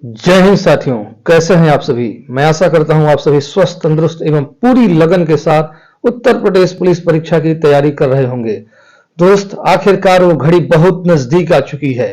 जय हिंद साथियों, कैसे हैं आप सभी। मैं आशा करता हूं आप सभी स्वस्थ, तंदुरुस्त एवं पूरी लगन के साथ उत्तर प्रदेश पुलिस परीक्षा की तैयारी कर रहे होंगे। दोस्त, आखिरकार वो घड़ी बहुत नजदीक आ चुकी है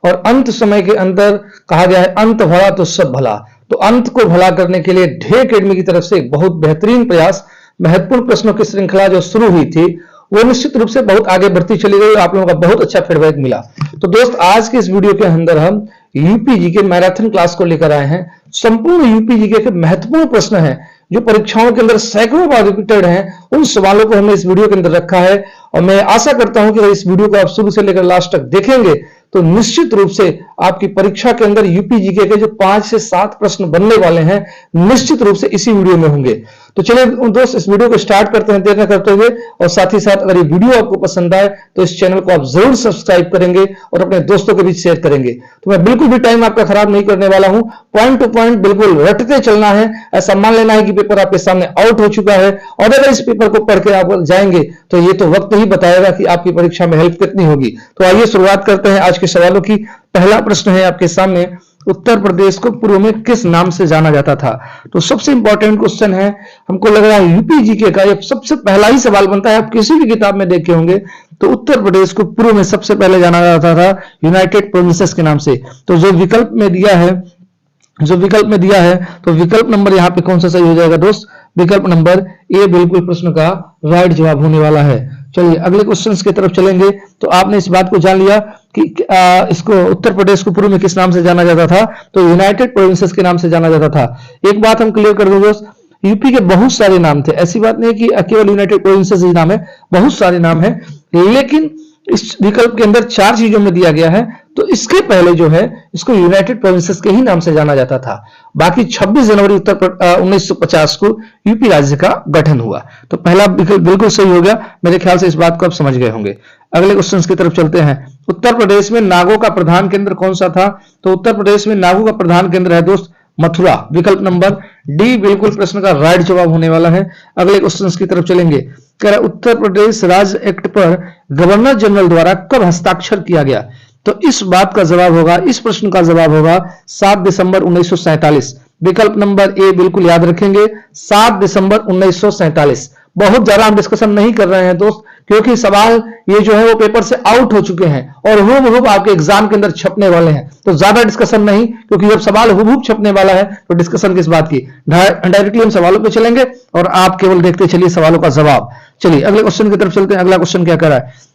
और अंत समय के अंदर कहा गया है, अंत भला तो सब भला। तो अंत को भला करने के लिए ढे अकेडमी की तरफ से एक बहुत बेहतरीन प्रयास, महत्वपूर्ण प्रश्नों की श्रृंखला जो शुरू हुई थी वो निश्चित रूप से बहुत आगे बढ़ती चली गई। आप लोगों का बहुत अच्छा फीडबैक मिला। तो दोस्त, आज के इस वीडियो के अंदर हम यूपीजी के मैराथन क्लास को लेकर आए हैं। संपूर्ण यूपीजी के महत्वपूर्ण प्रश्न हैं जो परीक्षाओं के अंदर सैकड़ों बार रिपीटेड हैं, उन सवालों को हमने इस वीडियो के अंदर रखा है। और मैं आशा करता हूं कि अगर इस वीडियो को आप शुरू से लेकर लास्ट तक देखेंगे तो निश्चित रूप से आपकी परीक्षा के अंदर यूपीजीके के जो 5 से 7 प्रश्न बनने वाले हैं, निश्चित रूप से इसी वीडियो में होंगे। तो चलिए दोस्त, इस वीडियो को स्टार्ट करते हैं देर न करते हुए। और साथ ही साथ अगर ये वीडियो आपको पसंद आए तो इस चैनल को आप जरूर सब्सक्राइब करेंगे और अपने दोस्तों के बीच शेयर करेंगे। तो मैं बिल्कुल भी टाइम आपका खराब नहीं करने वाला हूं, पॉइंट टू पॉइंट बिल्कुल रटते चलना है। ऐसा मान लेना है कि पेपर आपके सामने आउट हो चुका है और अगर इस पेपर को पढ़ के आप जाएंगे तो ये तो वक्त ही बताएगा कि आपकी परीक्षा में हेल्प कितनी होगी। तो आइए शुरुआत करते हैं आज के सवालों की। पहला प्रश्न है आपके सामने, उत्तर प्रदेश को पूर्व में किस नाम से जाना जाता था। तो सबसे इंपॉर्टेंट क्वेश्चन है, हमको लग रहा है यूपीजीके का ये सबसे पहला ही सवाल बनता है। आप किसी भी किताब में देखे होंगे तो उत्तर प्रदेश को पूर्व में सबसे पहले जाना जाता था यूनाइटेड प्रोविंसेस के नाम से। तो जो विकल्प में दिया है, तो विकल्प नंबर यहाँ पे कौन सा सही हो जाएगा दोस्त? विकल्प नंबर ए बिल्कुल प्रश्न का राइट जवाब होने वाला है। चलिए अगले क्वेश्चंस की तरफ चलेंगे। तो आपने इस बात को जान लिया कि इसको उत्तर प्रदेश को पूर्व में किस नाम से जाना जाता था, तो यूनाइटेड प्रोविंसेस के नाम से जाना जाता था। एक बात हम क्लियर कर दो दोस्त, यूपी के बहुत सारे नाम थे, ऐसी बात नहीं कि केवल यूनाइटेड प्रोविंसेस ही नाम है, बहुत सारे नाम है। लेकिन इस विकल्प के अंदर 4 चीजों में दिया गया है, तो इसके पहले जो है इसको यूनाइटेड प्रोविंसेस के ही नाम से जाना जाता था। बाकी 26 जनवरी 1950 को यूपी राज्य का गठन हुआ। तो पहला विकल्प बिल्कुल सही हो गया। मेरे ख्याल से इस बात को आप समझ गए होंगे। अगले क्वेश्चन की तरफ चलते हैं। उत्तर प्रदेश में नागों का प्रधान केंद्र कौन सा था? तो उत्तर प्रदेश में नागों का प्रधान केंद्र है दोस्त मथुरा। विकल्प नंबर डी बिल्कुल प्रश्न का राइट जवाब होने वाला है। अगले क्वेश्चन की तरफ चलेंगे। कह रहा उत्तर प्रदेश राज्य एक्ट पर गवर्नर जनरल द्वारा कब हस्ताक्षर किया गया? तो इस बात का जवाब होगा, इस प्रश्न का जवाब होगा 7 दिसंबर 1947। विकल्प नंबर ए बिल्कुल याद रखेंगे, 7 दिसंबर 1947। बहुत ज्यादा हम डिस्कशन नहीं कर रहे हैं दोस्त, क्योंकि सवाल ये जो है वो पेपर से आउट हो चुके हैं और हुबहुब आपके एग्जाम के अंदर छपने वाले हैं। तो ज्यादा डिस्कशन नहीं, क्योंकि जब सवाल हुबहुब छपने वाला है तो डिस्कशन किस बात की। डायरेक्टली हम सवालों पे चलेंगे और आप केवल देखते चलिए सवालों का जवाब। चलिए अगले क्वेश्चन की तरफ चलते हैं। अगला क्वेश्चन क्या कर रहा है?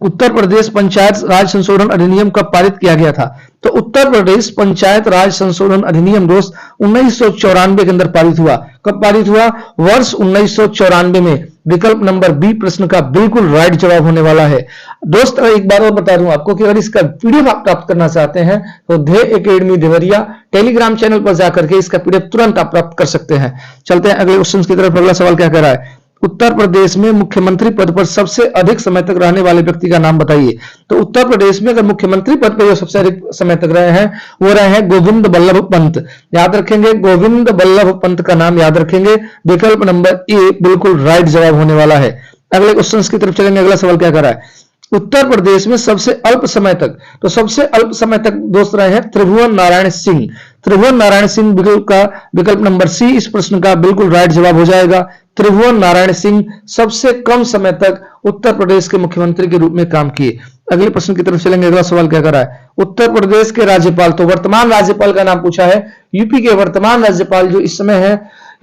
उत्तर प्रदेश पंचायत राज संशोधन अधिनियम कब पारित किया गया था? तो उत्तर प्रदेश पंचायत राज संशोधन अधिनियम दोस्त 1994 के अंदर पारित हुआ। कब पारित हुआ? वर्ष 1994 में। विकल्प नंबर बी प्रश्न का बिल्कुल राइट जवाब होने वाला है। दोस्त एक बार और बता दूं आपको कि अगर इसका पीडीएफ आप प्राप्त करना चाहते हैं तो ध्येय एकेडमी देवरिया टेलीग्राम चैनल पर जाकर के इसका पीडीएफ तुरंत आप प्राप्त कर सकते हैं। चलते हैं अगले क्वेश्चन की तरफ। अगला सवाल क्या कह रहा है? उत्तर प्रदेश में मुख्यमंत्री पद पर सबसे अधिक समय तक रहने वाले व्यक्ति का नाम बताइए। तो उत्तर प्रदेश में अगर मुख्यमंत्री पद पर जो सबसे अधिक समय तक रहे हैं वो रहे हैं गोविंद बल्लभ पंत। याद रखेंगे, गोविंद बल्लभ पंत का नाम याद रखेंगे। विकल्प नंबर ए बिल्कुल राइट जवाब होने वाला है। अगले क्वेश्चन की तरफ चलेंगे। अगला सवाल क्या कर रहा है? उत्तर प्रदेश में सबसे अल्प समय तक, तो सबसे अल्प समय तक दोस्त रहे हैं त्रिभुवन नारायण सिंह। त्रिभुवन नारायण सिंह विकल्प नंबर सी इस प्रश्न का बिल्कुल राइट जवाब हो जाएगा। त्रिभुवन नारायण सिंह सबसे कम समय तक उत्तर प्रदेश के मुख्यमंत्री के रूप में काम किए। अगले प्रश्न की तरफ चलेंगे। अगला सवाल क्या कर रहा है? उत्तर प्रदेश के राज्यपाल, तो वर्तमान राज्यपाल का नाम पूछा है। यूपी के वर्तमान राज्यपाल जो इस समय है,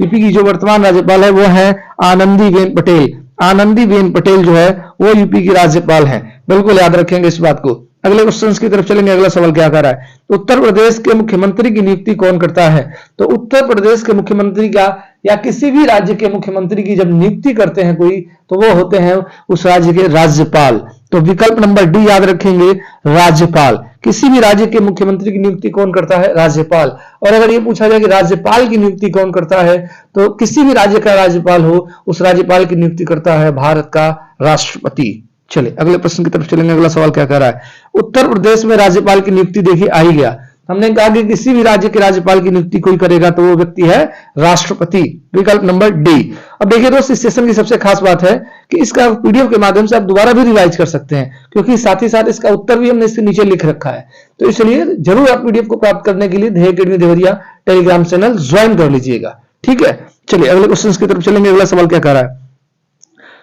यूपी की जो वर्तमान राज्यपाल है वो है आनंदीबेन पटेल। आनंदीबेन पटेल जो है वो यूपी की राज्यपाल है। बिल्कुल याद रखेंगे इस बात को। अगले क्वेश्चन की तरफ चलेंगे। अगला सवाल क्या कर रहा है? उत्तर प्रदेश के मुख्यमंत्री की नियुक्ति कौन करता है? तो उत्तर प्रदेश के मुख्यमंत्री का या किसी भी राज्य के मुख्यमंत्री की जब नियुक्ति करते हैं कोई, तो वो होते हैं उस राज्य के राज्यपाल। तो विकल्प नंबर डी याद रखेंगे, राज्यपाल। किसी भी राज्य के मुख्यमंत्री की नियुक्ति कौन करता है? राज्यपाल। और अगर ये पूछा जाए कि राज्यपाल की नियुक्ति कौन करता है, तो किसी भी राज्य का राज्यपाल हो उस राज्यपाल की नियुक्ति करता है भारत का राष्ट्रपति। चलिए अगले प्रश्न की तरफ चलेंगे। अगला सवाल क्या कह रहा है? उत्तर प्रदेश में राज्यपाल की नियुक्ति देखिए आ ही गया। हमने कहा कि किसी भी राज्य के राज्यपाल की नियुक्ति कोई करेगा तो वो व्यक्ति है राष्ट्रपति, विकल्प नंबर डी। अब देखिए दोस्त, इस सेशन की सबसे खास बात है कि इसका पीडीएफ के माध्यम से आप दोबारा भी रिवाइज कर सकते हैं, क्योंकि साथ ही साथ इसका उत्तर भी हमने इसके नीचे लिख रखा है। तो इसलिए जरूर आप पीडीएफ को प्राप्त करने के लिए ध्येय academy Deoria Telegram channel join कर लीजिएगा, ठीक है। चलिए अगले क्वेश्चन की तरफ चलेंगे। अगला सवाल क्या कह रहा है,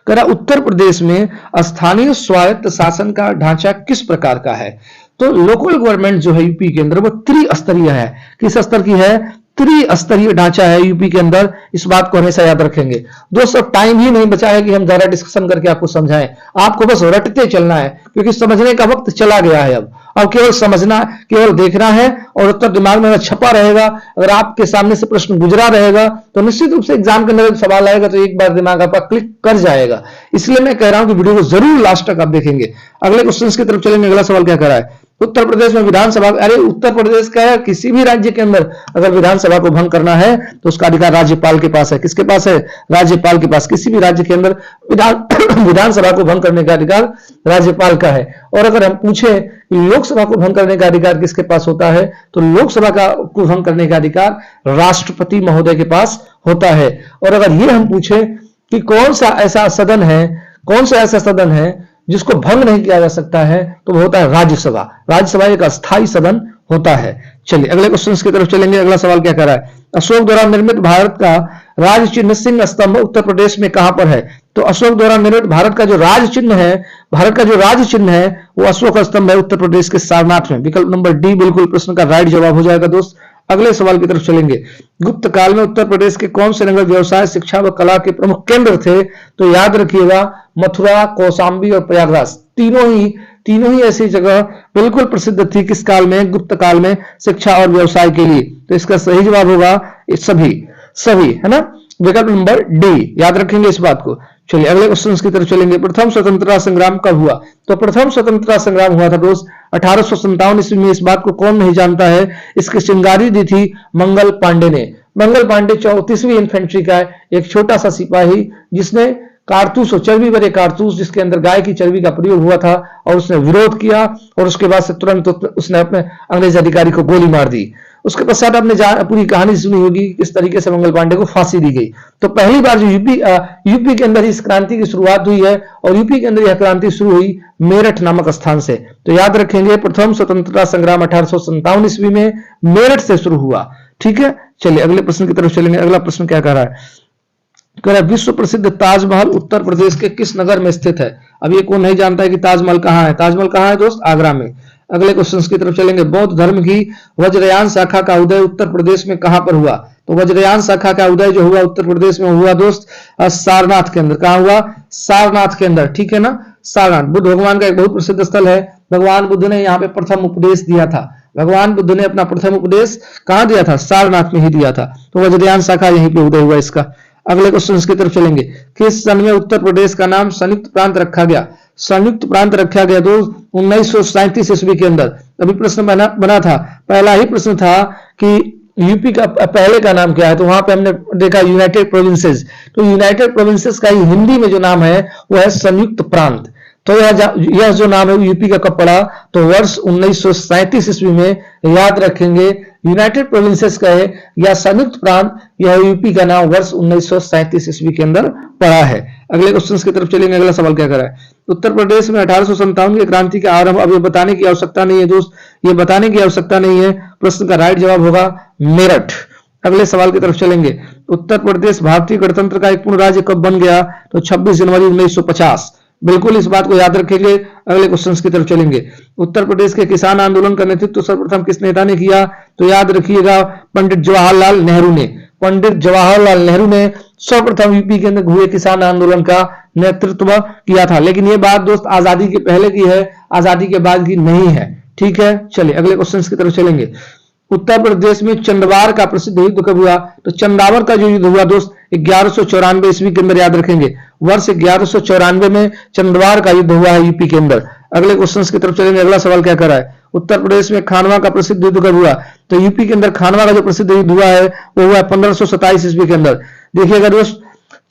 कह रहा उत्तर प्रदेश में स्थानीय स्वायत्त शासन का ढांचा किस प्रकार का है। तो लोकल गवर्नमेंट जो है यूपी के अंदर वो त्रिस्तरीय है। किस स्तर की है, त्रिस्तरीय ढांचा है यूपी के अंदर। इस बात को हमेशा याद रखेंगे दोस्तों। टाइम ही नहीं बचा है कि हम ज्यादा डिस्कशन करके आपको समझाएं, आपको बस रटते चलना है, क्योंकि समझने का वक्त चला गया है। अब केवल समझना, केवल देखना है और उत्तर दिमाग में छपा रहेगा। अगर आपके सामने से प्रश्न गुजरा रहेगा तो निश्चित रूप से एग्जाम के अंदर सवाल आएगा तो एक बार दिमाग आपका क्लिक कर जाएगा। इसलिए मैं कह रहा हूं कि वीडियो को जरूर लास्ट तक आप देखेंगे। अगले क्वेश्चन की तरफ चलेंगे। अगला सवाल क्या कर रहा है, उत्तर प्रदेश में विधानसभा, अरे उत्तर प्रदेश का है, किसी भी राज्य के अंदर अगर विधानसभा को भंग करना है तो उसका अधिकार राज्यपाल के पास है। किसके पास है, राज्यपाल के पास। किसी भी राज्य के अंदर विधानसभा को भंग करने का अधिकार राज्यपाल का है। और अगर हम पूछे कि लोकसभा को भंग करने का अधिकार किसके पास होता है, तो लोकसभा को भंग करने का अधिकार राष्ट्रपति महोदय के पास होता है। और अगर ये हम पूछे कि कौन सा ऐसा सदन है जिसको भंग नहीं किया जा सकता है, तो वो होता है राज्यसभा। राज्यसभा एक अस्थायी सदन होता है। चलिए अगले क्वेश्चन की तरफ चलेंगे। अगला सवाल क्या कर रहा है, अशोक द्वारा निर्मित भारत का राज चिन्ह सिंह स्तंभ उत्तर प्रदेश में कहां पर है। तो अशोक द्वारा निर्मित भारत का जो राज चिन्ह है वो अशोक स्तंभ है उत्तर प्रदेश के सारनाथ में। विकल्प नंबर डी बिल्कुल प्रश्न का राइट जवाब हो जाएगा दोस्त। अगले सवाल की तरफ चलेंगे। गुप्त काल में उत्तर प्रदेश के कौन से नगर व्यवसाय, शिक्षा व कला के प्रमुख केंद्र थे। तो याद रखिएगा मथुरा, कौशाम्बी और प्रयागराज, तीनों ही ऐसी जगह बिल्कुल प्रसिद्ध थी। किस काल में, गुप्त काल में, शिक्षा और व्यवसाय के लिए। तो इसका सही जवाब होगा सभी, है ना, विकल्प नंबर डी। याद रखेंगे इस बात को। चलिए अगले क्वेश्चन की तरफ चलेंगे। प्रथम स्वतंत्रता संग्राम कब हुआ। तो प्रथम स्वतंत्रता संग्राम हुआ था दोस्त 1857 ईस्वी में। इस बात को कौन नहीं जानता है। इसकी चिंगारी दी थी मंगल पांडे ने। मंगल पांडे 34वीं इन्फेंट्री का एक छोटा सा सिपाही, जिसने कारतूस और चर्बी भरे कारतूस जिसके अंदर गाय की चर्बी का प्रयोग हुआ था, और उसने विरोध किया और उसके बाद से तुरंत उसने अपने अंग्रेज अधिकारी को गोली मार दी। उसके पश्चात आपने पूरी कहानी सुनी होगी किस तरीके से मंगल पांडे को फांसी दी गई। तो पहली बार जो यूपी के अंदर इस क्रांति की शुरुआत हुई है, और यूपी के अंदर यह क्रांति शुरू हुई मेरठ नामक स्थान से। तो याद रखेंगे प्रथम स्वतंत्रता संग्राम 1857 ईस्वी में मेरठ से शुरू हुआ, ठीक है। चलिए अगले प्रश्न की तरफ चलेंगे। अगला प्रश्न क्या कह रहा है, कह रहा है विश्व प्रसिद्ध ताजमहल उत्तर प्रदेश के किस नगर में स्थित है। अब ये कौन नहीं जानता है कि ताजमहल कहां है। ताजमहल कहां है दोस्त, आगरा में। अगले क्वेश्चन की तरफ चलेंगे। बौद्ध धर्म की वज्रयान शाखा का उदय उत्तर प्रदेश में कहां पर हुआ। तो वज्रयान शाखा का उदय जो हुआ उत्तर प्रदेश में हुआ दोस्त सारनाथ के अंदर। कहां हुआ, सारनाथ के अंदर, ठीक है ना। सारनाथ बुद्ध भगवान का एक बहुत प्रसिद्ध स्थल है। भगवान बुद्ध ने यहाँ पे प्रथम उपदेश दिया था। भगवान बुद्ध ने अपना प्रथम उपदेश कहां दिया था, सारनाथ में ही दिया था। तो वज्रयान शाखा यहीं पे उदय हुआ इसका। अगले क्वेश्चन की तरफ चलेंगे। किस सन में उत्तर प्रदेश का नाम संयुक्त प्रांत रखा गया। संयुक्त प्रांत रखा गया दोस्त 1937 ईस्वी के अंदर। अभी प्रश्न बना था, पहला ही प्रश्न था कि यूपी का पहले का नाम क्या है। तो वहां पे हमने देखा यूनाइटेड प्रोविंसेस। तो यूनाइटेड प्रोविंसेस का ही हिंदी में जो नाम है वो है संयुक्त प्रांत। तो यह जो नाम है यूपी का कब पड़ा, तो वर्ष 1937 ईस्वी में। याद रखेंगे यूनाइटेड प्रोविंसेस का है या संयुक्त प्रांत, यह यूपी का नाम वर्ष 1937 ईस्वी के अंदर पड़ा है। अगले क्वेश्चन की तरफ चलेंगे। अगला सवाल क्या कर रहा है, उत्तर प्रदेश में 1857 की क्रांति का आरंभ। अब ये बताने की आवश्यकता नहीं है दोस्त, ये बताने की आवश्यकता नहीं है। प्रश्न का राइट जवाब होगा मेरठ। अगले सवाल की तरफ चलेंगे। उत्तर प्रदेश भारतीय गणतंत्र का एक पूर्ण राज्य कब बन गया। तो 26 जनवरी 1950। बिल्कुल इस बात को याद रखेंगे। अगले क्वेश्चन की तरफ चलेंगे। उत्तर प्रदेश के किसान आंदोलन का नेतृत्व सर्वप्रथम किस नेता ने किया। तो याद रखिएगा पंडित जवाहरलाल नेहरू ने। पंडित जवाहरलाल नेहरू ने सर्वप्रथम यूपी के अंदर हुए किसान आंदोलन का नेतृत्व किया था। लेकिन ये बात दोस्त आजादी के पहले की है, आजादी के बाद की नहीं है, ठीक है। चलिए अगले क्वेश्चन की तरफ चलेंगे। उत्तर प्रदेश में चंदवार का प्रसिद्ध युद्ध कब हुआ। तो चंदावर का जो युद्ध हुआ दोस्त 1194 ईस्वी के अंदर। याद रखेंगे वर्ष 1194 में चंदवार का युद्ध हुआ है यूपी के अंदर। अगले क्वेश्चन की तरफ चलेंगे। अगला सवाल क्या कर रहा है, उत्तर प्रदेश में खानवा का प्रसिद्ध युद्ध कब हुआ। तो यूपी के अंदर खानवा का जो प्रसिद्ध युद्ध हुआ है वो हुआ 1527 ईस्वी के अंदर। देखिएगा दोस्त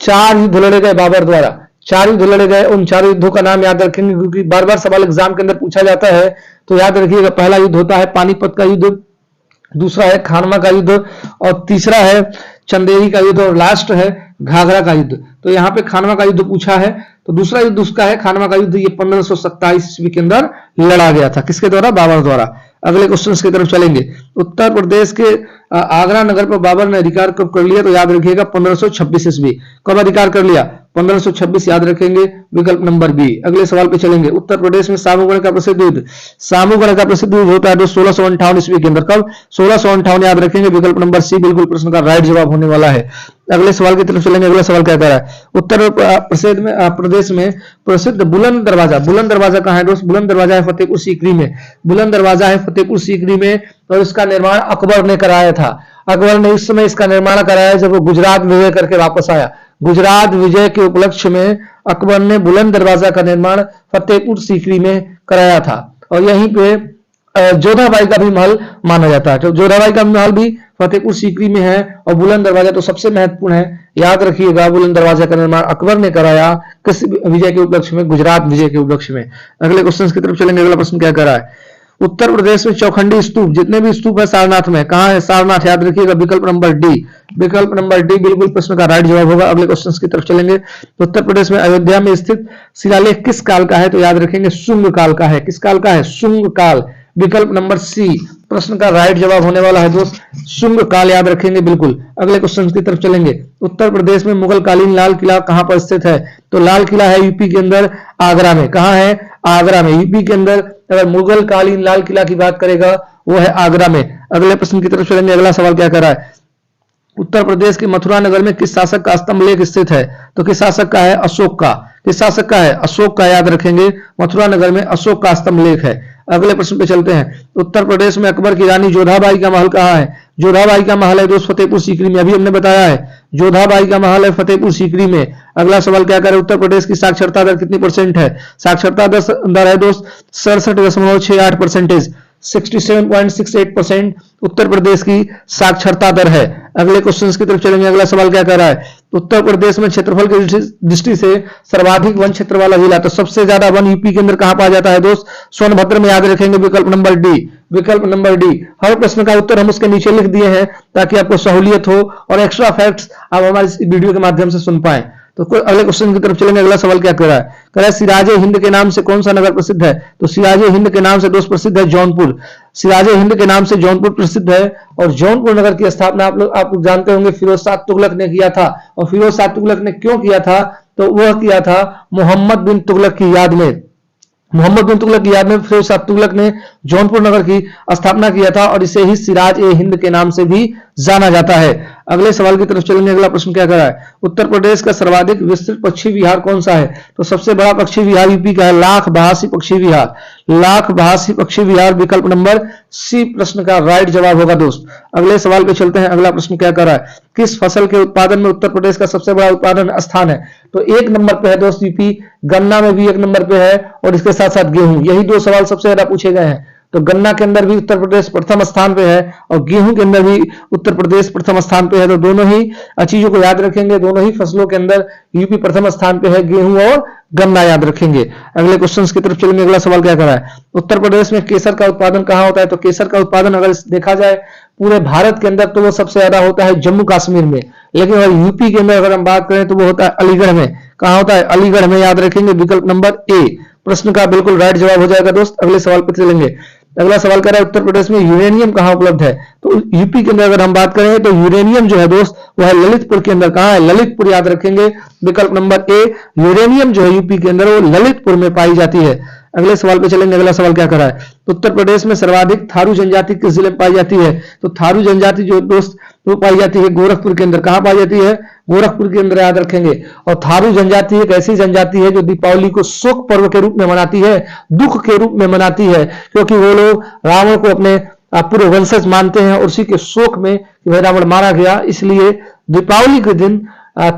4 युद्ध लड़े गए बाबर द्वारा, 4 युद्ध लड़े गए। उन 4 युद्धों का नाम याद रखेंगे क्योंकि बार बार सवाल एग्जाम के अंदर पूछा जाता है। तो याद रखिएगा पहला युद्ध होता है पानीपत का युद्ध, दूसरा है खानवा का युद्ध, और तीसरा है चंदेरी का युद्ध, और लास्ट है घाघरा का युद्ध। तो यहाँ पे खानवा का युद्ध पूछा है, तो दूसरा युद्ध उसका है खानवा का युद्ध। ये 1527 ईस्वी के अंदर लड़ा गया था, किसके द्वारा? बाबर द्वारा। अगले क्वेश्चन की तरफ चलेंगे। उत्तर प्रदेश के आगरा नगर पर बाबर ने अधिकार कब कर लिया? तो याद रखिएगा 1526 ईस्वी। कब अधिकार कर लिया? 1526, याद रखेंगे, विकल्प नंबर बी। अगले सवाल पे चलेंगे। उत्तर प्रदेश में सामूगढ़ का प्रसिद्ध युद्ध, सामूगढ़ का प्रसिद्ध युद्ध होता है जो 1658 ईस्वी के अंदर। कब? 1658, याद रखेंगे, विकल्प नंबर सी बिल्कुल प्रश्न का राइट जवाब होने वाला है। अगले सवाल की तरफ चलेंगे। अगला सवाल क्या कह रहा है? उत्तर प्रदेश में प्रसिद्ध बुलंद दरवाजा, बुलंद दरवाजा कहाँ है दोस्त? बुलंद दरवाजा है फतेहपुर सीकरी में। बुलंद दरवाजा है फतेहपुर सीकरी में, और इसका निर्माण अकबर ने कराया था। अकबर ने इस समय इसका निर्माण कराया जब वो गुजरात विजय करके वापस आया। गुजरात विजय के उपलक्ष्य में अकबर ने बुलंद दरवाजा का निर्माण फतेहपुर सीकरी में कराया था, और यहीं पे जोधाबाई का भी महल माना जाता है। तो जोधाबाई का महल भी फतेहपुर सीकरी में है, और बुलंद दरवाजा तो सबसे महत्वपूर्ण है। याद रखिएगा, बुलंद दरवाजा का निर्माण अकबर ने कराया, किस विजय के उपलक्ष्य में? गुजरात विजय के उपलक्ष्य में। अगले क्वेश्चन की तरफ चलेंगे। अगला प्रश्न क्या कर रहा है? उत्तर प्रदेश में चौखंडी स्तूप, जितने भी स्तूप है सारनाथ में, कहाँ है सारनाथ? याद रखिएगा, विकल्प नंबर डी। विकल्प नंबर डी बिल्कुल प्रश्न का राइट जवाब होगा। अगले क्वेश्चन की तरफ चलेंगे। तो उत्तर प्रदेश में अयोध्या में स्थित शिलालेख किस काल का है? तो याद रखेंगे, शुंग काल का है। किस काल का है? शुंग काल। विकल्प नंबर सी प्रश्न का राइट जवाब होने वाला है दोस्त, शुंग काल, याद रखेंगे बिल्कुल। अगले क्वेश्चन की तरफ चलेंगे। उत्तर प्रदेश में मुगल कालीन लाल किला कहां पर स्थित है? तो लाल किला है यूपी के अंदर, आगरा में। कहां है? आगरा में, यूपी के अंदर। अगर मुगल कालीन लाल किला की बात करेगा वो है आगरा में। अगले प्रश्न की तरफ चलेंगे। अगला सवाल क्या कर रहा है? उत्तर प्रदेश के मथुरा नगर में किस शासक का स्तंभ लेख स्थित है? तो किस शासक का है? अशोक का। किस शासक का है? अशोक का, याद रखेंगे, मथुरा नगर में अशोक का स्तंभ लेख है। अगले प्रश्न पे चलते हैं। उत्तर प्रदेश में अकबर की रानी जोधाबाई का महल कहाँ है? जोधाबाई का महल है दोस्त फतेहपुर सीकरी में, अभी हमने बताया है, जोधाबाई का महल है फतेहपुर सीकरी में। अगला सवाल क्या करे? उत्तर प्रदेश की साक्षरता दर कितनी परसेंट है? साक्षरता दर है दोस्त 67.68%, 67.68% उत्तर प्रदेश की साक्षरता दर है। अगले क्वेश्चन की तरफ चलेंगे। अगला सवाल क्या कर रहा है? उत्तर प्रदेश में क्षेत्रफल की दृष्टि से सर्वाधिक वन क्षेत्र वाला जिला, तो सबसे ज्यादा वन यूपी के अंदर कहां पाया जाता है दोस्त? सोनभद्र में, याद रखेंगे, विकल्प नंबर डी। विकल्प नंबर डी। हर प्रश्न का उत्तर हम उसके नीचे लिख दिए हैं ताकि आपको सहूलियत हो और एक्स्ट्रा फैक्ट्स आप हमारे इस वीडियो के माध्यम से सुन पाए। तो अगले क्वेश्चन की तरफ चलेंगे। अगला सवाल क्या कर रहा है? कह रहा है सिराजे हिंद के नाम से कौन सा नगर प्रसिद्ध है? तो सिराजे हिंद के नाम से दोस्त प्रसिद्ध है जौनपुर। सिराजे हिंद के नाम से जौनपुर प्रसिद्ध है, और जौनपुर नगर की स्थापना आप लोग जानते होंगे फिरोज शाह तुगलक ने किया था। और फिरोज शाह तुगलक ने क्यों किया था? तो वह किया था मोहम्मद बिन तुगलक की याद में। मोहम्मद बिन तुगलक की याद में फिरोज शाह तुगलक ने जौनपुर नगर की स्थापना किया था, और इसे ही सिराज ए हिंद के नाम से भी जाना जाता है। अगले सवाल की तरफ चलेंगे। अगला प्रश्न क्या कर रहा है? उत्तर प्रदेश का सर्वाधिक विस्तृत पक्षी विहार कौन सा है? तो सबसे बड़ा पक्षी विहार यूपी का है लाख बहासी पक्षी विहार। लाख बहासी पक्षी विहार, विकल्प नंबर सी प्रश्न का राइट जवाब होगा दोस्त। अगले सवाल पे चलते हैं। अगला प्रश्न क्या कर रहा है? किस फसल के उत्पादन में उत्तर प्रदेश का सबसे बड़ा उत्पादन स्थान है? तो एक नंबर पे है दोस्त यूपी, गन्ना में भी एक नंबर पे है, और इसके साथ साथ गेहूं। यही दो सवाल सबसे ज्यादा पूछे गए हैं। तो गन्ना के अंदर भी उत्तर प्रदेश प्रथम स्थान पे है, और गेहूं के अंदर भी उत्तर प्रदेश प्रथम स्थान पे है। तो दोनों ही चीजों को याद रखेंगे, दोनों ही फसलों के अंदर यूपी प्रथम स्थान पे है, गेहूं और गन्ना, याद रखेंगे। अगले क्वेश्चन की तरफ चलेंगे। अगला सवाल क्या कर रहा है? उत्तर प्रदेश में केसर का उत्पादन कहां होता है? तो केसर का उत्पादन अगर देखा जाए पूरे भारत के अंदर तो वो सबसे ज्यादा होता है जम्मू कश्मीर में, लेकिन अगर यूपी के अंदर अगर हम बात करें तो वो होता है अलीगढ़ में। कहां होता है? अलीगढ़ में, याद रखेंगे, विकल्प नंबर ए प्रश्न का बिल्कुल राइट जवाब हो जाएगा दोस्त। अगले सवाल पर चलेंगे। अगला सवाल कर रहा है उत्तर प्रदेश में यूरेनियम कहां उपलब्ध है? तो यूपी के अंदर अगर हम बात करें तो यूरेनियम जो है दोस्त वो है ललितपुर के अंदर। कहां है? ललितपुर, याद रखेंगे, विकल्प नंबर ए। यूरेनियम जो है यूपी के अंदर वो ललितपुर में पाई जाती है। अगले सवाल पे चलेंगे। अगला सवाल क्या कर रहा है? उत्तर प्रदेश में सर्वाधिक थारू जनजाति किस जिले में पाई जाती है? तो थारू जनजाति जो दोस्त वो पाई जाती है गोरखपुर के अंदर। कहां पाई जाती है? गोरखपुर के अंदर, याद रखेंगे। और थारू जनजाति एक ऐसी जनजाति है जो दीपावली को शोक पर्व के रूप में मनाती है, दुख के रूप में मनाती है, क्योंकि वो लोग रावण को अपने पूर्व वंशज मानते हैं, और उसी के शोक में कि भाई रावण मारा गया, इसलिए दीपावली के दिन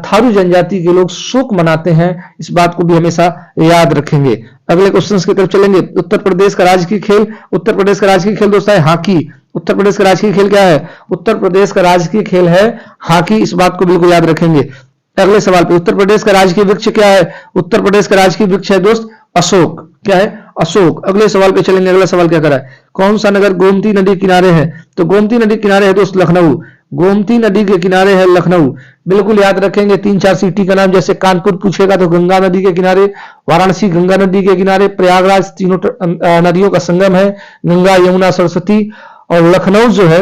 थारू जनजाति के लोग शोक मनाते हैं। इस बात को भी हमेशा याद रखेंगे। अगले क्वेश्चन की तरफ चलेंगे। उत्तर प्रदेश का राजकीय खेल, उत्तर प्रदेश का राजकीय खेल दोस्तों है हॉकी। उत्तर प्रदेश का राजकीय खेल क्या है? उत्तर प्रदेश का राजकीय खेल है हॉकी, इस बात को बिल्कुल याद रखेंगे। अगले सवाल पे उत्तर प्रदेश का राजकीय वृक्ष क्या है? उत्तर प्रदेश का राजकीय वृक्ष है दोस्त अशोक। क्या है? अशोक। अगले सवाल पे चलेंगे। अगला सवाल क्या कर रहा है? कौन सा नगर गोमती नदी किनारे है? तो गोमती नदी के किनारे है दोस्त लखनऊ, गोमती नदी के किनारे है लखनऊ। बिल्कुल याद रखेंगे 3-4 सिटी का नाम, जैसे कानपुर पूछेगा तो गंगा नदी के किनारे, वाराणसी गंगा नदी के किनारे, प्रयागराज तीनों नदियों का संगम है, गंगा यमुना सरस्वती, और लखनऊ जो है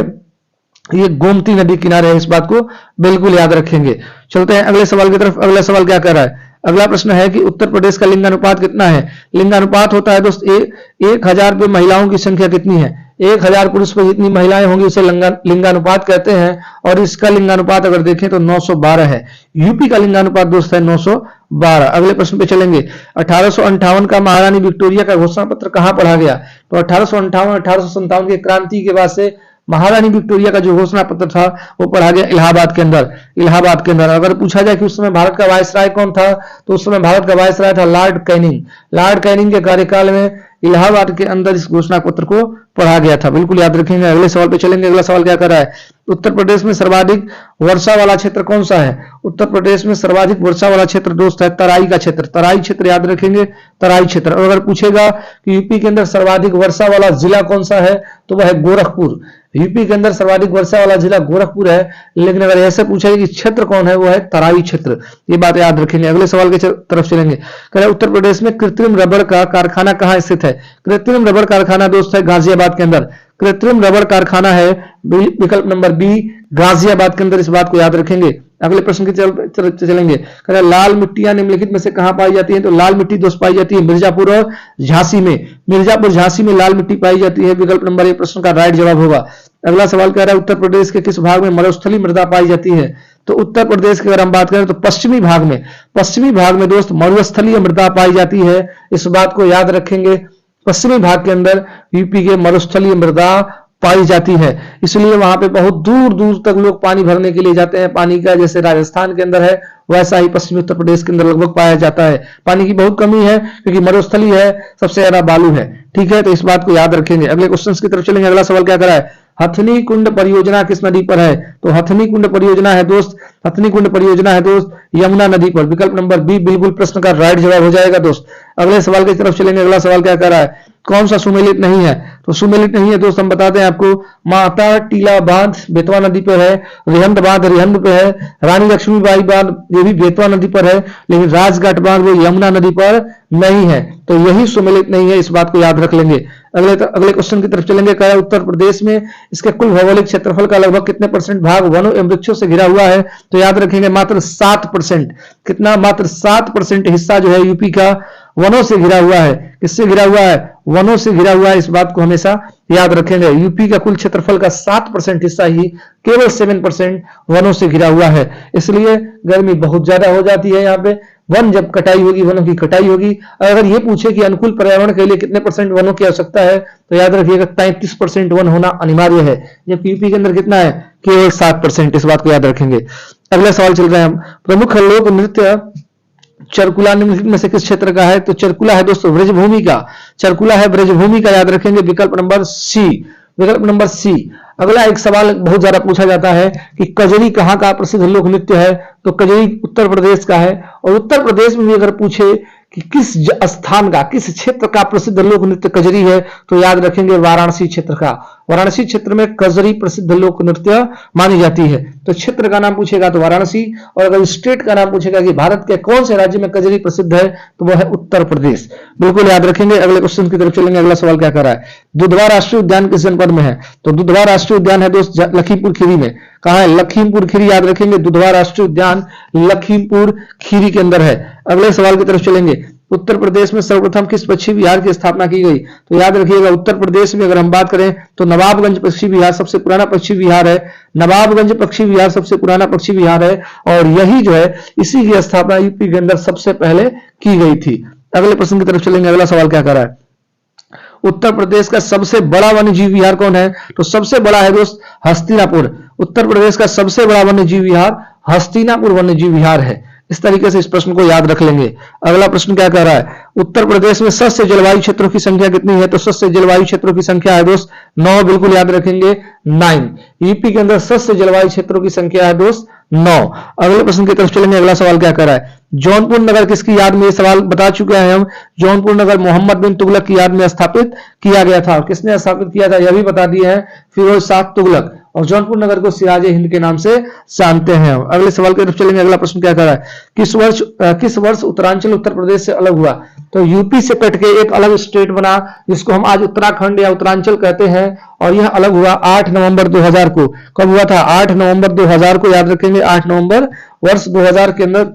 ये गोमती नदी किनारे है। इस बात को बिल्कुल याद रखेंगे। चलते हैं अगले सवाल की तरफ। अगला सवाल क्या कर रहा है? अगला प्रश्न है कि उत्तर प्रदेश का लिंगानुपात कितना है? लिंगानुपात होता है दोस्त 1000 पे महिलाओं की संख्या कितनी है? 1000 पुरुष पर जितनी महिलाएं होंगी उसे लिंगानुपात कहते हैं, और इसका लिंगानुपात अगर देखें तो 912 है। यूपी का लिंगानुपात दोस्त है 912। अगले प्रश्न पे चलेंगे। 1858 का महारानी विक्टोरिया का घोषणा पत्र कहां पढ़ा गया? तो 1857 की क्रांति के बाद से महारानी विक्टोरिया का जो घोषणा पत्र था वो पढ़ा गया इलाहाबाद के अंदर। इलाहाबाद के अंदर अगर पूछा जाए कि उस समय भारत का वायसराय कौन था, तो उस समय भारत का वायसराय था लॉर्ड कैनिंग। लॉर्ड कैनिंग के कार्यकाल में इलाहाबाद के अंदर इस घोषणा पत्र को पढ़ा गया था। बिल्कुल याद रखेंगे। अगले सवाल पे चलेंगे। अगला सवाल क्या कर रहा है? उत्तर प्रदेश में सर्वाधिक वर्षा वाला क्षेत्र कौन सा है? उत्तर प्रदेश में सर्वाधिक वर्षा वाला क्षेत्र दोस्त है तराई का क्षेत्र। तराई क्षेत्र याद रखेंगे, तराई क्षेत्र। और अगर पूछेगा कि यूपी के अंदर सर्वाधिक वर्षा वाला जिला कौन सा है, तो वह है गोरखपुर। यूपी के अंदर सर्वाधिक वर्षा वाला जिला गोरखपुर है, लेकिन अगर ऐसे पूछेगा कि क्षेत्र कौन है, वो है तराई क्षेत्र। ये बात याद रखेंगे। अगले सवाल के तरफ चलेंगे। कह रहे उत्तर प्रदेश में कृत्रिम रबड़ का कारखाना कहां स्थित है? कृत्रिम रबड़ कारखाना दोस्त है गाजियाबाद के अंदर। कृत्रिम रबड़ कारखाना है विकल्प नंबर बी, गाजियाबाद के अंदर। इस बात को याद रखेंगे। अगले प्रश्न की तरफ चलेंगे। कह रहे लाल मिट्टियां निम्नलिखित में से कहां पाई जाती है? तो लाल मिट्टी दोस्त पाई जाती है मिर्जापुर और झांसी में। मिर्जापुर झांसी में लाल मिट्टी पाई जाती है। विकल्प नंबर ए प्रश्न का राइट जवाब होगा। अगला सवाल कह रहा है उत्तर प्रदेश के किस भाग में मरुस्थलीय मृदा पाई जाती है? तो उत्तर प्रदेश की अगर हम बात करें तो पश्चिमी भाग में दोस्त मरुस्थलीय मृदा पाई जाती है। इस बात को याद रखेंगे। पश्चिमी भाग के अंदर यूपी के मरुस्थलीय मृदा पाई जाती है, इसलिए वहां पे बहुत दूर दूर तक लोग पानी भरने के लिए जाते हैं। पानी का जैसे राजस्थान के अंदर है, वैसा ही पश्चिमी उत्तर प्रदेश के अंदर लगभग पाया जाता है। पानी की बहुत कमी है क्योंकि मरुस्थली है, सबसे ज्यादा बालू है। ठीक है, तो इस बात को याद रखेंगे। अगले क्वेश्चन की तरफ चलेंगे। अगला सवाल क्या करा है? हथनी कुंड परियोजना किस नदी पर है? तो हथनी कुंड परियोजना है दोस्त, हथनी कुंड परियोजना है दोस्त यमुना नदी पर। विकल्प नंबर बी बिल्कुल प्रश्न का राइट जवाब हो जाएगा दोस्त। अगले सवाल की तरफ चलेंगे। अगला सवाल क्या कर रहा है? कौन सा सुमेलित नहीं है? तो सुमेलित नहीं है दोस्त, हम बताते हैं आपको। माता टीला बांध बेतवा नदी पर है, रिहंद बांध रिहंद पे है, रानी लक्ष्मीबाई बांध ये भी बेतवा नदी पर है, लेकिन राजघाट बांध वो यमुना नदी पर नहीं है। तो यही सुमेलित नहीं है, इस बात को याद रख लेंगे। अगले क्वेश्चन की तरफ चलेंगे। कहा उत्तर प्रदेश में इसके कुल भौगोलिक क्षेत्रफल का लगभग कितने % भाग वनों एवं वृक्षों से घिरा हुआ है? तो याद रखेंगे मात्र 7%। कितना? मात्र 7% हिस्सा जो है यूपी का वनों से घिरा हुआ है। किससे घिरा हुआ है? वनों से घिरा हुआ है। इस बात को हमेशा याद रखेंगे। यूपी का कुल क्षेत्रफल का 7% हिस्सा ही केवल 7% वनों से घिरा हुआ है, इसलिए गर्मी बहुत ज्यादा हो जाती है यहाँ पे। वन जब कटाई होगी, वनों की कटाई होगी। अगर ये पूछे कि अनुकूल पर्यावरण के लिए कितने % वनों की आवश्यकता है, तो याद रखिएगा 33% वन होना अनिवार्य है, जबकि यूपी के अंदर कितना है? केवल 7%। इस बात को याद रखेंगे। अगला सवाल चल रहा है। प्रमुख लोक नृत्य चरकुला निम्नलिखित में से किस क्षेत्र का है? तो चरकुला है दोस्तों ब्रजभूमि का। चरकुला है ब्रजभूमि का, याद रखेंगे। विकल्प नंबर सी, विकल्प नंबर सी। अगला एक सवाल बहुत ज्यादा पूछा जाता है कि कजरी कहाँ का प्रसिद्ध लोक नृत्य है? तो कजरी उत्तर प्रदेश का है। और उत्तर प्रदेश में भी अगर पूछे कि किस स्थान का, किस क्षेत्र का प्रसिद्ध लोक नृत्य कजरी है, तो याद रखेंगे वाराणसी क्षेत्र का। वाराणसी क्षेत्र में कजरी प्रसिद्ध लोक नृत्य मानी जाती है। तो क्षेत्र का नाम पूछेगा तो वाराणसी, और अगर स्टेट का नाम पूछेगा कि भारत के कौन से राज्य में कजरी प्रसिद्ध है, तो वह है उत्तर प्रदेश। बिल्कुल याद रखेंगे। अगले क्वेश्चन की तरफ चलेंगे। अगला सवाल क्या कर रहा है? दुधवा राष्ट्रीय उद्यान किस जनपद में है? तो दुधवा राष्ट्रीय उद्यान है दोस्त लखीमपुर खीरी में। कहा है? लखीमपुर खीरी, याद रखेंगे। दुधवा राष्ट्रीय उद्यान लखीमपुर खीरी के अंदर है। अगले सवाल की तरफ चलेंगे। उत्तर प्रदेश में सर्वप्रथम किस पक्षी विहार की स्थापना की गई? तो याद रखिएगा उत्तर प्रदेश में अगर हम बात करें तो नवाबगंज पक्षी विहार सबसे पुराना पक्षी विहार है। नवाबगंज पक्षी विहार सबसे पुराना पक्षी विहार है, और यही जो है इसी की स्थापना यूपी के अंदर सबसे पहले की गई थी। अगले प्रश्न की तरफ चलेंगे। अगला सवाल क्या कर रहा है? उत्तर प्रदेश का सबसे बड़ा वन्य जीव विहार कौन है? तो सबसे बड़ा है दोस्त हस्तिनापुर। उत्तर प्रदेश का सबसे बड़ा वन्य जीव विहार हस्तिनापुर वन्य जीव विहार है। इस तरीके से इस प्रश्न को याद रख लेंगे। अगला प्रश्न क्या कह रहा है? उत्तर प्रदेश में सस्य जलवायु क्षेत्रों की संख्या कितनी है? तो सस्य जलवायु क्षेत्रों की संख्या है दोस्त 9। बिल्कुल याद रखेंगे 9। यूपी के अंदर सस्य जलवायु क्षेत्रों की संख्या है दोस्त 9। अगले प्रश्न की तरफ चलेंगे। अगला सवाल क्या कर रहा है, जौनपुर नगर किसकी याद में, ये सवाल बता चुके हैं हम। जौनपुर नगर मोहम्मद बिन तुगलक की याद में स्थापित किया गया था। किसने स्थापित किया था यह भी बता दिए हैं, फिरोज शाह तुगलक। और जौनपुर नगर को सिराज हिंद के नाम से जानते हैं। अगले सवाल की तरफ चलेंगे। अगला प्रश्न क्या कर रहा है, किस वर्ष उत्तरांचल उत्तर प्रदेश से अलग हुआ। तो यूपी से कट के एक अलग स्टेट बना जिसको हम आज उत्तराखंड या उत्तरांचल कहते हैं, और यह अलग हुआ 8 नवंबर 2000 को। कब हुआ था, 8 नवंबर 2000 को, याद रखेंगे 8 नवंबर वर्ष 2000 के अंदर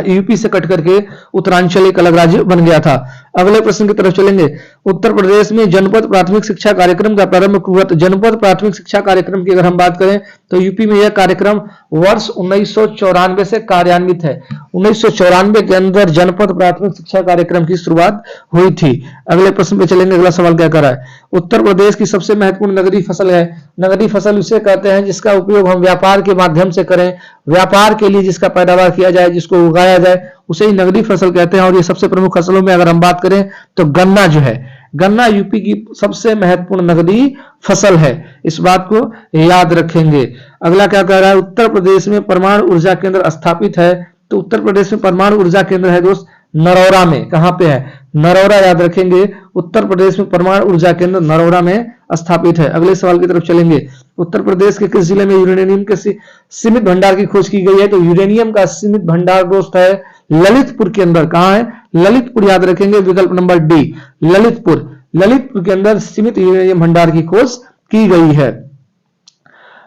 यूपी से कट करके उत्तरांचल एक अलग राज्य बन गया था। अगले प्रश्न की तरफ चलेंगे। उत्तर प्रदेश में जनपद प्राथमिक शिक्षा कार्यक्रम का प्रारंभ हुआ। तो जनपद प्राथमिक शिक्षा कार्यक्रम की अगर हम बात करें तो यूपी में यह कार्यक्रम वर्ष 1994 से कार्यान्वित है। 1994 के अंदर जनपद प्राथमिक शिक्षा कार्यक्रम की शुरुआत हुई थी। अगले प्रश्न पे चलेंगे। अगला सवाल क्या कर रहा है, उत्तर प्रदेश की सबसे महत्वपूर्ण नगदी फसल है। नगदी फसल उसे कहते हैं जिसका उपयोग हम व्यापार के माध्यम से करें, व्यापार के लिए जिसका पैदावार किया जाए, जिसको उगाया जाए, उसे ही नगदी फसल कहते हैं। और ये सबसे प्रमुख फसलों में अगर हम बात करें तो गन्ना जो है, गन्ना यूपी की सबसे महत्वपूर्ण नगदी फसल है, इस बात को याद रखेंगे। अगला क्या कह रहा है, उत्तर प्रदेश में परमाणु ऊर्जा केंद्र स्थापित है। तो उत्तर प्रदेश में परमाणु ऊर्जा केंद्र है दोस्त नरौरा में। कहां पे है, नरौरा, याद रखेंगे। उत्तर प्रदेश में परमाणु ऊर्जा केंद्र नरौरा में स्थापित है। अगले सवाल की तरफ चलेंगे। उत्तर प्रदेश के किस जिले में यूरेनियम के सीमित भंडार की खोज की गई है। तो यूरेनियम का सीमित भंडार दोस्त है ललितपुर के अंदर। कहां है, ललितपुर, याद रखेंगे। विकल्प नंबर डी, ललितपुर। ललितपुर के अंदर सीमित यूरेनियम भंडार की खोज की गई है।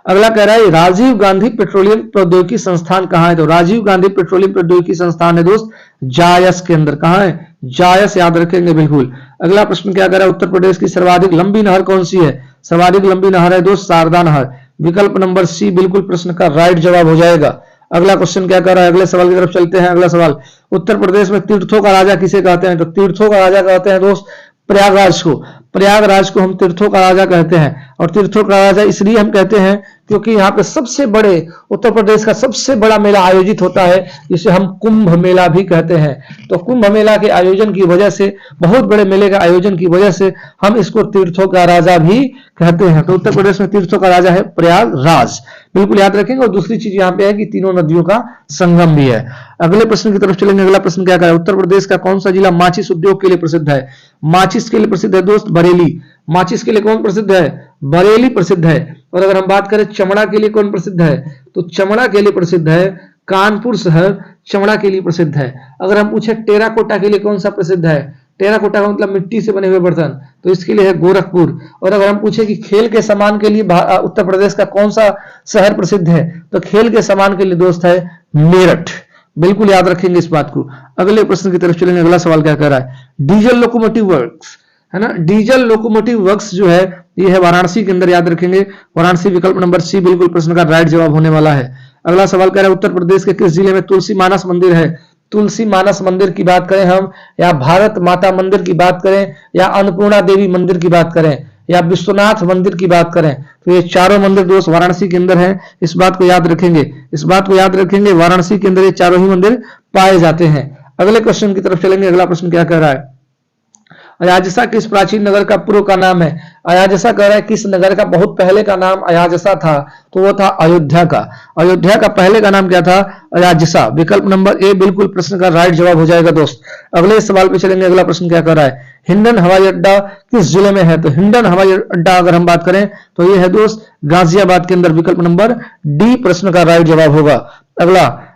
अगला कह रहा है राजीव गांधी पेट्रोलियम प्रौद्योगिकी संस्थान कहां है। तो राजीव गांधी पेट्रोलियम प्रौद्योगिकी संस्थान है दोस्त जायस के अंदर। कहां है, जायस, याद रखेंगे बिल्कुल। अगला प्रश्न क्या कह रहा है, उत्तर प्रदेश की सर्वाधिक लंबी नहर कौन सी है। सर्वाधिक लंबी नहर है दोस्त शारदा नहर। विकल्प नंबर सी बिल्कुल प्रश्न का राइट जवाब हो जाएगा। अगला क्वेश्चन क्या कर रहा है, अगले सवाल की तरफ चलते हैं। अगला सवाल, उत्तर प्रदेश में तीर्थों का राजा किसे कहते हैं। तो तीर्थों का राजा कहते हैं दोस्त प्रयागराज को। प्रयागराज को हम तीर्थों का राजा कहते हैं। और तीर्थों का राजा इसलिए हम कहते हैं क्योंकि यहाँ पे सबसे बड़े, उत्तर प्रदेश का सबसे बड़ा मेला आयोजित होता है जिसे हम कुंभ मेला भी कहते हैं। तो कुंभ मेला के आयोजन की वजह से, बहुत बड़े मेले के आयोजन की वजह से हम इसको तीर्थों का राजा भी कहते हैं। तो उत्तर प्रदेश में तीर्थों का राजा है प्रयागराज, बिल्कुल याद रखेंगे। और दूसरी चीज यहाँ पे है कि तीनों नदियों का संगम भी है। अगले प्रश्न की तरफ चलेंगे। अगला प्रश्न क्या है, उत्तर प्रदेश का कौन सा जिला माचिस उद्योग के लिए प्रसिद्ध है। माचिस के लिए प्रसिद्ध है दोस्त बरेली। माचिस के लिए कौन प्रसिद्ध है, बरेली प्रसिद्ध है। और अगर हम बात करें चमड़ा के लिए कौन प्रसिद्ध है, तो चमड़ा के लिए प्रसिद्ध है कानपुर शहर, चमड़ा के लिए प्रसिद्ध है। अगर हम पूछे टेराकोटा के लिए कौन सा प्रसिद्ध है, टेराकोटा का मतलब मिट्टी से बने हुए बर्तन, तो इसके लिए है गोरखपुर। और अगर हम पूछे कि खेल के सामान के लिए उत्तर प्रदेश का कौन सा शहर प्रसिद्ध है, तो खेल के सामान के लिए दोस्त है मेरठ, बिल्कुल याद रखेंगे इस बात को। अगले प्रश्न की तरफ चलेंगे। अगला सवाल क्या कह रहा है, डीजल लोकोमोटिव वर्क्स है ना, डीजल लोकोमोटिव वर्क्स जो है ये है वाराणसी के अंदर, याद रखेंगे वाराणसी। विकल्प नंबर सी बिल्कुल प्रश्न का राइट जवाब होने वाला है। अगला सवाल कह रहा है उत्तर प्रदेश के किस जिले में तुलसी मानस मंदिर है। तुलसी मानस मंदिर की बात करें हम, या भारत माता मंदिर की बात करें, या अन्नपूर्णा देवी मंदिर की बात करें, या विश्वनाथ मंदिर की बात करें, तो ये चारों मंदिर दोस्त वाराणसी के अंदर हैं। इस बात को याद रखेंगे, इस बात को याद रखेंगे। वाराणसी के अंदर ये चारों ही मंदिर पाए जाते हैं। अगले क्वेश्चन की तरफ चलेंगे। अगला प्रश्न क्या कह रहा है, अयाजसा किस प्राचीन नगर का पूर्व का नाम है। अयाजसा कह रहा है किस नगर का बहुत पहले का नाम अयाजसा था, तो वो था अयोध्या का। अयोध्या का पहले का नाम क्या था, अयाजसा। विकल्प नंबर ए बिल्कुल प्रश्न का राइट जवाब हो जाएगा दोस्त। अगले सवाल पे चलेंगे। अगला प्रश्न क्या कर रहा है, हिंडन हवाई अड्डा किस जिले में है। तो हिंडन हवाई अड्डा अगर हम बात करें तो ये है दोस्त गाजियाबाद के अंदर। विकल्प नंबर डी प्रश्न का राइट जवाब होगा।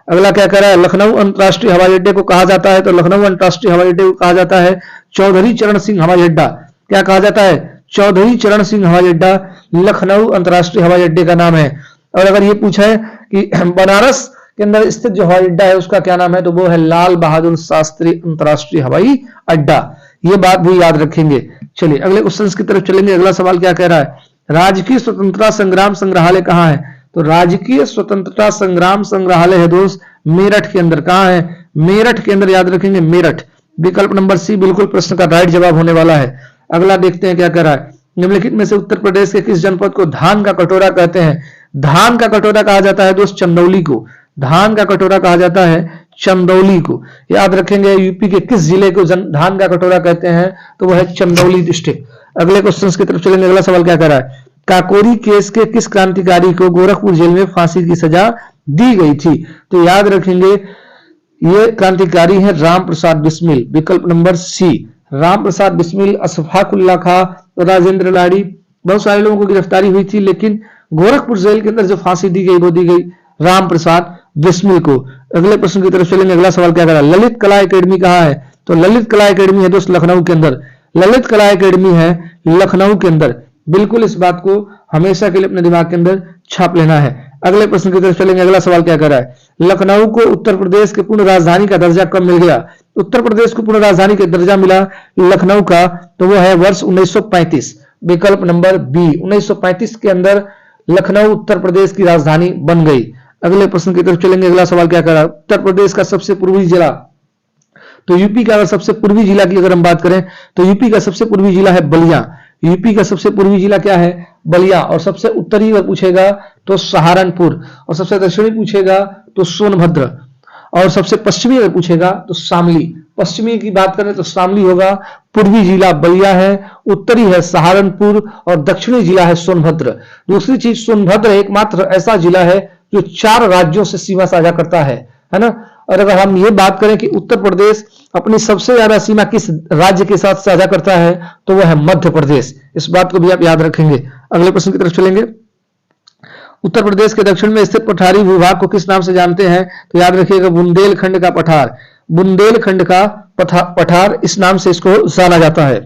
अगला क्या कह रहा है, लखनऊ अंतरराष्ट्रीय हवाई अड्डे को कहा जाता है। तो लखनऊ अंतरराष्ट्रीय हवाई अड्डे को कहा जाता है चौधरी चरण सिंह हवाई अड्डा। क्या कहा जाता है, चौधरी चरण सिंह हवाई अड्डा लखनऊ अंतरराष्ट्रीय हवाई अड्डे का नाम है। और अगर ये पूछा है कि बनारस के अंदर स्थित जो हवाई अड्डा है उसका क्या नाम है, तो वो है लाल बहादुर शास्त्री अंतरराष्ट्रीय हवाई अड्डा। ये बात भी याद रखेंगे। चलिए अगले क्वेश्चन की तरफ चलेंगे। अगला सवाल क्या कह रहा है, राजकीय स्वतंत्रता संग्राम संग्रहालय कहाँ है। तो राजकीय स्वतंत्रता संग्राम संग्रहालय है दोस्त मेरठ के अंदर। कहां है, मेरठ के अंदर, याद रखेंगे मेरठ। विकल्प नंबर सी बिल्कुल प्रश्न का राइट जवाब होने वाला है। अगला देखते हैं क्या कर रहा है, निम्नलिखित में से उत्तर प्रदेश के किस जनपद को धान का कटोरा कहते हैं। धान का कटोरा कहा जाता है दोस्त चंदौली को। धान का कटोरा कहा जाता है चंदौली को, याद रखेंगे। यूपी के किस जिले को धान का कटोरा कहते हैं, तो वह है चंदौली डिस्ट्रिक्ट। अगले क्वेश्चन की तरफ चलेंगे। अगला सवाल क्या कर रहा है, काकोरी केस के किस क्रांतिकारी को गोरखपुर जेल में फांसी की सजा दी गई थी? तो याद रखेंगे ये क्रांतिकारी है राम प्रसाद बिस्मिल, विकल्प नंबर सी। राम प्रसाद बिस्मिल, अशफाकुल्ला खां, राजेंद्र लाड़ी, बहुत सारे लोगों को गिरफ्तारी हुई थी, लेकिन गोरखपुर जेल के अंदर जो फांसी दी गई वो दी गई राम प्रसाद बिस्मिल को। अगले प्रश्न की तरफ चलेंगे। अगला सवाल क्या करा, ललित कला एकेडमी कहाँ है? तो ललित कला एकेडमी है दोस्त लखनऊ के अंदर। ललित कला एकेडमी है लखनऊ के अंदर। बिल्कुल इस बात को हमेशा के लिए अपने दिमाग के अंदर छाप लेना है। अगले प्रश्न की तरफ चलेंगे। अगला सवाल क्या कर रहा है, लखनऊ को उत्तर प्रदेश के पूर्ण राजधानी का दर्जा कब मिल गया? उत्तर प्रदेश को पूर्ण राजधानी का दर्जा मिला लखनऊ का, तो वो है वर्ष 1935, विकल्प नंबर बी। 1935 के अंदर लखनऊ उत्तर प्रदेश की राजधानी बन गई। अगले प्रश्न की तरफ चलेंगे। अगला सवाल क्या कर रहा है, उत्तर प्रदेश का सबसे पूर्वी जिला, तो यूपी का अगर सबसे पूर्वी जिला की अगर हम बात करें तो यूपी का सबसे पूर्वी जिला है बलिया। यूपी का सबसे पूर्वी जिला क्या है? बलिया। और सबसे उत्तरी अगर पूछेगा तो सहारनपुर, और सबसे दक्षिणी पूछेगा तो सोनभद्र, और सबसे पश्चिमी अगर पूछेगा तो शामली। पश्चिमी की बात करें तो शामली होगा, पूर्वी जिला बलिया है, उत्तरी है सहारनपुर, और दक्षिणी जिला है सोनभद्र। दूसरी चीज, सोनभद्र एकमात्र ऐसा जिला है जो 4 राज्यों से सीमा साझा करता है ना। और अगर हम ये बात करें कि उत्तर प्रदेश अपनी सबसे ज्यादा सीमा किस राज्य के साथ साझा करता है, तो वह है मध्य प्रदेश। इस बात को भी आप याद रखेंगे। अगले प्रश्न की तरफ चलेंगे। उत्तर प्रदेश के दक्षिण में स्थित पठारी भूभाग को किस नाम से जानते हैं? तो याद रखिएगा बुंदेलखंड का पठार। बुंदेलखंड का पठार, इस नाम से इसको जाना जाता है।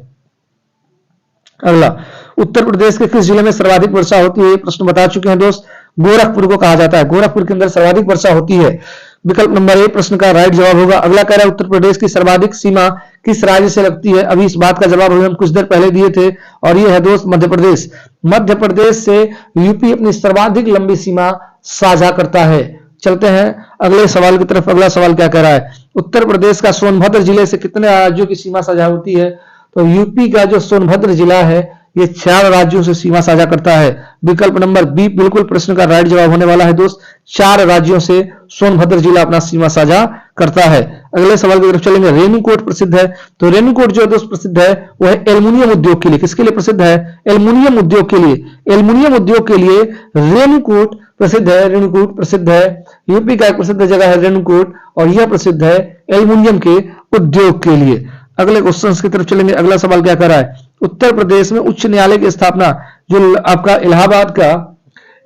अगला, उत्तर प्रदेश के किस जिले में सर्वाधिक वर्षा होती है? प्रश्न बता चुके हैं दोस्त, गोरखपुर को कहा जाता है। गोरखपुर के अंदर सर्वाधिक वर्षा होती है। विकल्प नंबर ए प्रश्न का राइट जवाब होगा। अगला कह रहा है उत्तर प्रदेश की सर्वाधिक सीमा किस राज्य से लगती है? अभी इस बात का जवाब हम कुछ देर पहले दिए थे, और ये है दोस्त मध्य प्रदेश। मध्य प्रदेश से यूपी अपनी सर्वाधिक लंबी सीमा साझा करता है। चलते हैं अगले सवाल की तरफ। अगला सवाल क्या कह रहा है, उत्तर प्रदेश का सोनभद्र जिले से कितने राज्यों की सीमा साझा होती है? तो यूपी का जो सोनभद्र जिला है ये 4 राज्यों से सीमा साझा करता है। विकल्प नंबर बी बिल्कुल प्रश्न का राइट जवाब होने वाला है दोस्त। 4 राज्यों से सोनभद्र जिला अपना सीमा साझा करता है। अगले सवाल की तरफ चलेंगे। रेणुकूट प्रसिद्ध है, तो रेणुकूट जो दोस्त प्रसिद्ध है वो है एल्युमिनियम उद्योग के लिए। किसके लिए प्रसिद्ध है? एल्युमिनियम उद्योग के लिए। एल्युमिनियम उद्योग के लिए रेणुकूट प्रसिद्ध है। रेणुकूट प्रसिद्ध है, यूपी का एक प्रसिद्ध जगह है रेणुकूट, और यह प्रसिद्ध है एल्युमिनियम के उद्योग के लिए। अगले क्वेश्चन की तरफ चलेंगे। अगला सवाल क्या कर रहा है, उत्तर प्रदेश में उच्च न्यायालय की स्थापना, जो आपका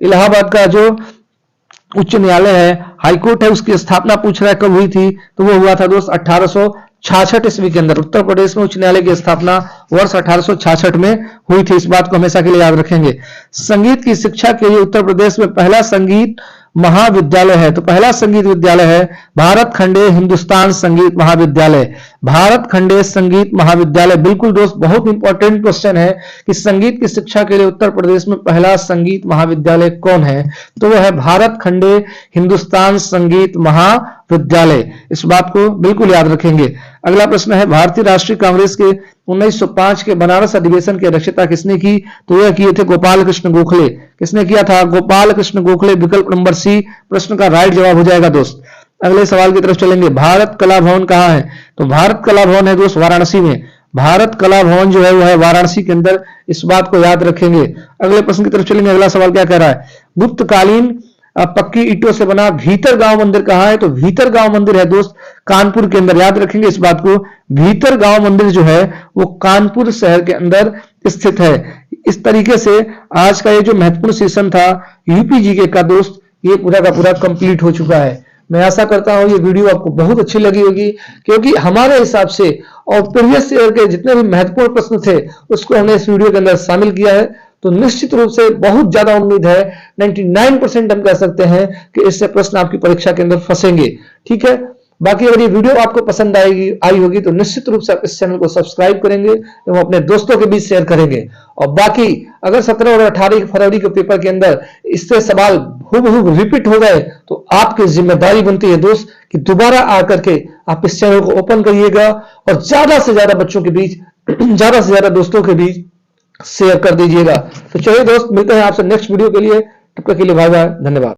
इलाहाबाद का जो उच्च न्यायालय है, हाईकोर्ट है, उसकी स्थापना पूछ रहा है कब हुई थी? तो वो हुआ था दोस्त 1866 ईस्वी के अंदर। उत्तर प्रदेश में उच्च न्यायालय की स्थापना वर्ष 1866 में हुई थी। इस बात को हमेशा के लिए याद रखेंगे। संगीत की शिक्षा के लिए उत्तर प्रदेश में पहला संगीत महाविद्यालय है, तो पहला संगीत विद्यालय है भारत खंडे हिंदुस्तान संगीत महाविद्यालय। भारत खंडे संगीत महाविद्यालय, बिल्कुल दोस्त बहुत इंपॉर्टेंट क्वेश्चन है कि संगीत की शिक्षा के लिए उत्तर प्रदेश में पहला संगीत महाविद्यालय कौन है? तो वह है भारत खंडे हिंदुस्तान संगीत महाविद्यालय। इस बात को बिल्कुल याद रखेंगे। अगला प्रश्न है, भारतीय राष्ट्रीय कांग्रेस के 1905 के बनारस अधिवेशन की अध्यक्षता किसने की? तो यह किए थे गोपाल कृष्ण गोखले। किसने किया था? गोपाल कृष्ण गोखले। विकल्प नंबर सी प्रश्न का राइट जवाब हो जाएगा दोस्त। अगले सवाल की तरफ चलेंगे। भारत कला भवन कहाँ है? तो भारत कला भवन है दोस्त वाराणसी में। भारत कला भवन जो है वो है वाराणसी के अंदर। इस बात को याद रखेंगे। अगले प्रश्न की तरफ चलेंगे। अगला सवाल क्या कह रहा है, गुप्तकालीन पक्की ईंटों से बना भीतर गांव मंदिर कहाँ है? तो भीतर गांव मंदिर है दोस्त कानपुर के अंदर। याद रखेंगे इस बात को, भीतर गांव मंदिर जो है वो कानपुर शहर के अंदर स्थित है। इस तरीके से आज का ये जो महत्वपूर्ण सेशन था यूपी जीके का दोस्त, ये पूरा का पूरा कंप्लीट हो चुका है। मैं आशा करता हूं ये वीडियो आपको बहुत अच्छी लगी होगी, क्योंकि हमारे हिसाब से और प्रीवियस ईयर के जितने भी महत्वपूर्ण प्रश्न थे उसको हमने इस वीडियो के अंदर शामिल किया है। तो निश्चित रूप से बहुत ज्यादा उम्मीद है, 99% हम कह सकते हैं कि इससे प्रश्न आपकी परीक्षा के अंदर फंसेंगे। ठीक है, बाकी अगर ये वीडियो आपको पसंद आई होगी तो निश्चित रूप से आप इस चैनल को सब्सक्राइब करेंगे एवं अपने दोस्तों के बीच शेयर करेंगे। और बाकी अगर 17 और 18 फरवरी के पेपर के अंदर इससे सवाल हूबहू रिपीट हो गए तो आपकी जिम्मेदारी बनती है दोस्त कि दोबारा आकर के आप इस चैनल को ओपन करिएगा और ज्यादा से ज्यादा बच्चों के बीच, ज्यादा से ज्यादा दोस्तों के बीच शेयर कर दीजिएगा। तो चलिए दोस्त, मिलते हैं आपसे नेक्स्ट वीडियो के लिए। तब तक के लिए बाय बाय, धन्यवाद।